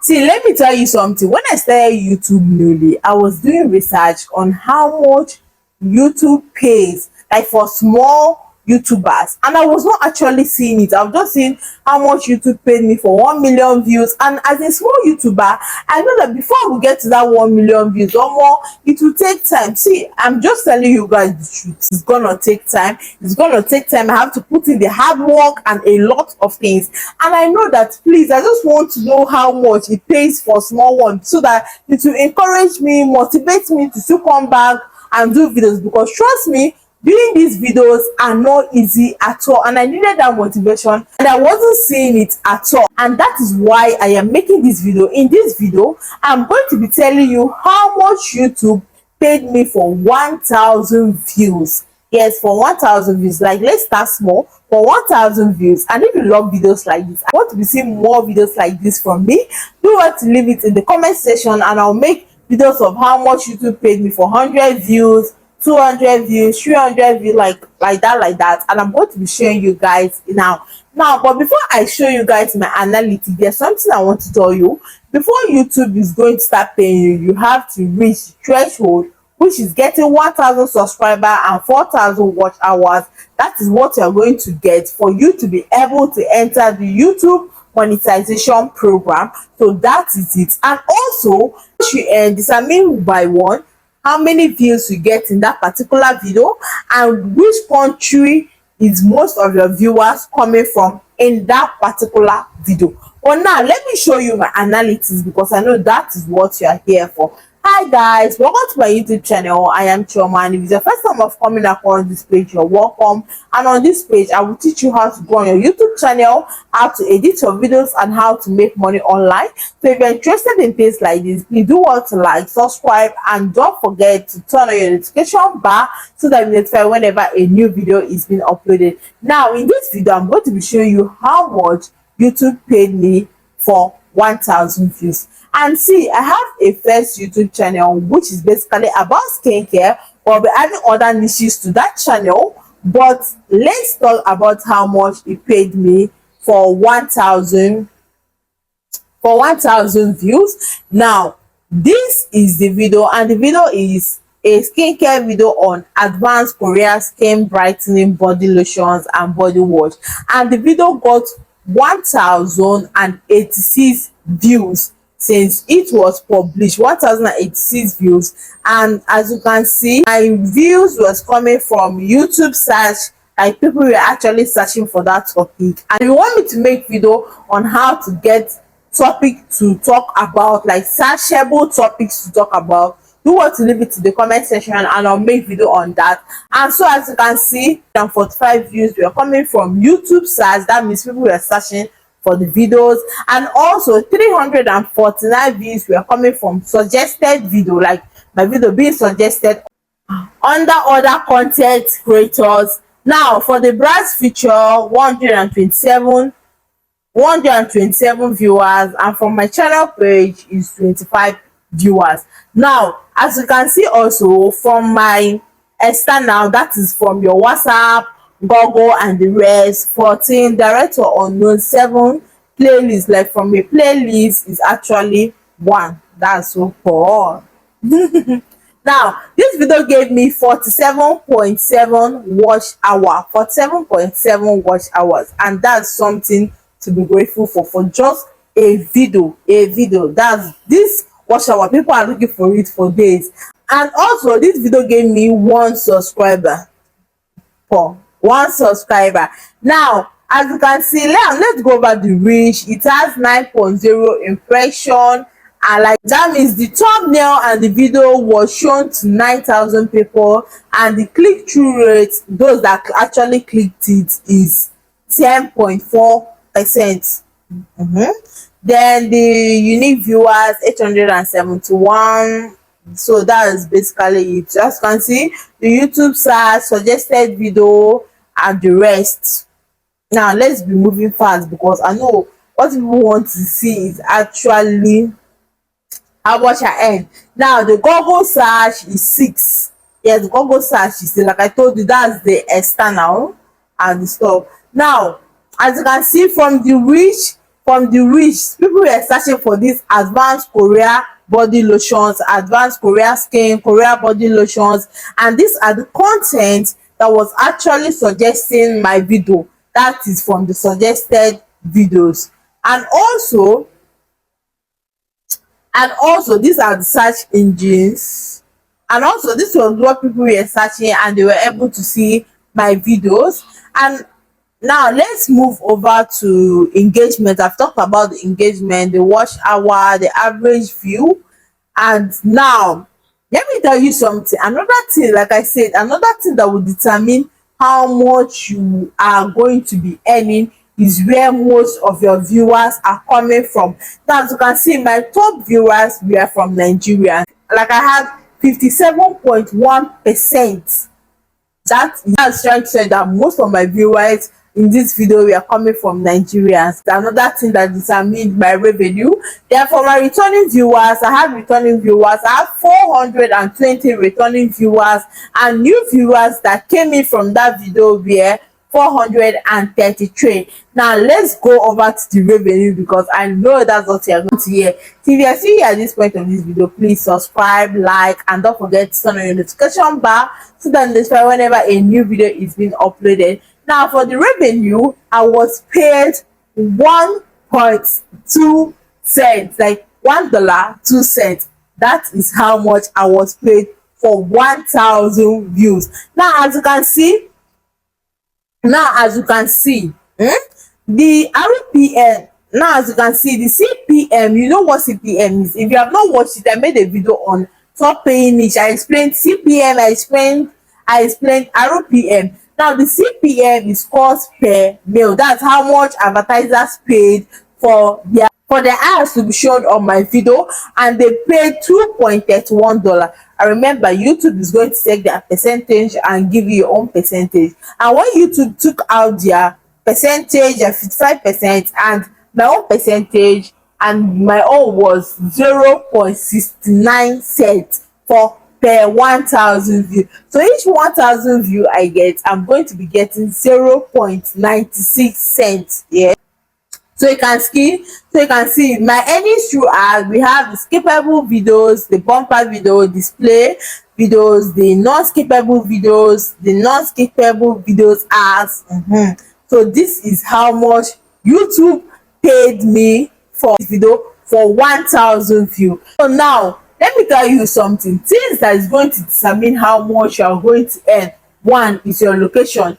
See, let me tell you something. When I started YouTube newly, I was doing research on how much YouTube pays, like for small YouTubers, and I was not actually seeing it. I've just seen how much YouTube paid me for 1 million views. And as a small YouTuber, I know that before we get to that 1 million views or more, it will take time. See, I'm just telling you guys the truth. It's gonna take time. It's gonna take time. I have to put in the hard work and a lot of things. And I know that, please, I just want to know how much it pays for small ones, so that it will encourage me, motivate me to still come back and do videos. Because trust me, doing these videos are not easy at all, and I needed that motivation, and I wasn't seeing it at all. And that is why I am making this video. In this video, I'm going to be telling you how much YouTube paid me for 1,000 views. Yes, for 1,000 views. Like, let's start small. For 1,000 views. And if you love videos like this, I want to be seeing more videos like this from me, do want to leave it in the comment section, and I'll make videos of how much YouTube paid me for 100 views, 200 views, 300 views, like that. And I'm going to be showing you guys now. But before I show you guys my analytics, there's something I want to tell you. Before YouTube is going to start paying you, you have to reach the threshold, which is getting 1,000 subscribers and 4,000 watch hours. That is what you're going to get for you to be able to enter the YouTube monetization program. So that is it. And also, you determine by one how many views you get in that particular video, and which country is most of your viewers coming from in that particular video. But now let me show you my analytics, because I know that is what you are here for. Hi guys, welcome to my YouTube channel. I am Chioma, and if it's your first time of coming across this page, you're welcome. And on this page, I will teach you how to go on your YouTube channel, how to edit your videos, and how to make money online. So if you're interested in things like this, please do want to like, subscribe, and don't forget to turn on your notification bar so that you're notified whenever a new video is being uploaded. Now in this video, I'm going to be showing you how much YouTube paid me for 1,000 views. And see, I have a first YouTube channel which is basically about skincare, but I'll be adding other niches to that channel. But let's talk about how much it paid me for 1,000 views. Now this is the video, and the video is a skincare video on advanced Korean skin brightening body lotions and body wash, and the video got 1,086 views since it was published. 1,086 views. And as you can see, my views was coming from YouTube search, like people were actually searching for that topic. And if you want me to make video on how to get topic to talk about, like searchable topics to talk about, do want to leave it to the comment section, and I'll make video on that. And so as you can see, 45 views were coming from YouTube search. That means people were searching for the videos. And also 349 views were coming from suggested video, like my video being suggested under other content creators. Now for the browse feature, 127 viewers, and from my channel page is 25 viewers. Now as you can see, also from my external, that is from your WhatsApp, Google, and the rest, 14 direct or unknown, 7 playlists. Like from a playlist is actually 1. That's so cool. Now this video gave me 47.7 watch hours, and that's something to be grateful for just a video. That's this watch hour. People are looking for it for days. And also this video gave me 1 subscriber. Now as you can see, let's go over the reach. It has 9.0 impression, and like that means the thumbnail and the video was shown to 9,000 people, and the click-through rate, those that actually clicked it, is 10.4%. Then the unique viewers, 871. So that is basically it. As you can see, the YouTube search, suggested video, and the rest. Now let's be moving fast, because I know what people want to see is actually how much I earn. Now the Google search is 6. Yes, the Google search is, like I told you, that's the external and the stuff. Now as you can see, from the reach from the rich. People were searching for this advanced Korea body lotions, advanced Korea skin, Korea body lotions, and these are the content that was actually suggesting my video. That is from the suggested videos. And also, these are the search engines, and also this was what people were searching and they were able to see my videos. And now let's move over to engagement. I've talked about the engagement, the watch hour, the average view. And now let me tell you something. Another thing, like I said, another thing that will determine how much you are going to be earning is where most of your viewers are coming from. Now, as you can see, my top viewers were from Nigeria. Like, I had 57.1%. That's trying to say that most of my viewers in this video were coming from Nigerians. Another thing that determined my revenue. Therefore, my returning viewers, I have returning viewers. I have 420 returning viewers, and new viewers that came in from that video were 433. Now let's go over to the revenue, because I know that's what you're going to hear. So if you're still here at this point of this video, please subscribe, like, and don't forget to turn on your notification bar so that notify whenever a new video is being uploaded. Now for the revenue, I was paid 1.2 cents, like $1.02. That is how much I was paid for 1,000 views. Now as you can see, the RPM, now as you can see, the CPM, you know what CPM is. If you have not watched it, I made a video on top paying niche. I explained CPM, I explained RPM. Now the CPM is cost per mil. That's how much advertisers paid for their ads to be shown on my video, and they paid $2.31. I remember YouTube is going to take their percentage and give you your own percentage. And when YouTube took out their percentage, their 55%, and my own percentage, and my own was 0.69 cents for per 1,000 view. So each 1,000 view I get, I'm going to be getting 0.96 cents. Yeah. So you can see my earnings through ads. We have the skippable videos, the bumper video, display videos, the non-skippable videos, ads. So this is how much YouTube paid me for this video for 1,000 views. So now let me tell you something. Things that is going to determine how much you are going to earn. One is your location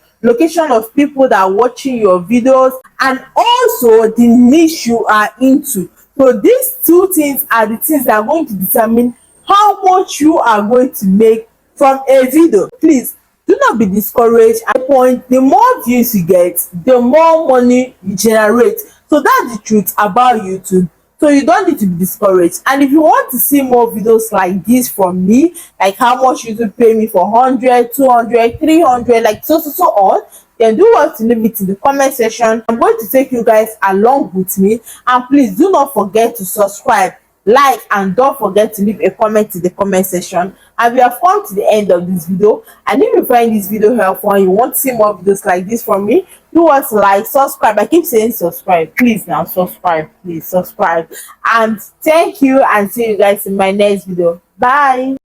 of people that are watching your videos, and also the niche you are into. So these two things are the things that are going to determine how much you are going to make from a video. Please do not be discouraged. At the point, the more views you get, the more money you generate. So that's the truth about YouTube. So you don't need to be discouraged. And if you want to see more videos like this from me, like how much YouTube pay me for 100, 200, 300, like so on, then do what to leave it in the comment section. I'm going to take you guys along with me. And please do not forget to subscribe, like, and don't forget to leave a comment in the comment section. And we have come to the end of this video. And if you find this video helpful and you want to see more videos like this from me, do what to like, subscribe. I keep saying subscribe. Please now subscribe. Please subscribe. And thank you, and see you guys in my next video. Bye.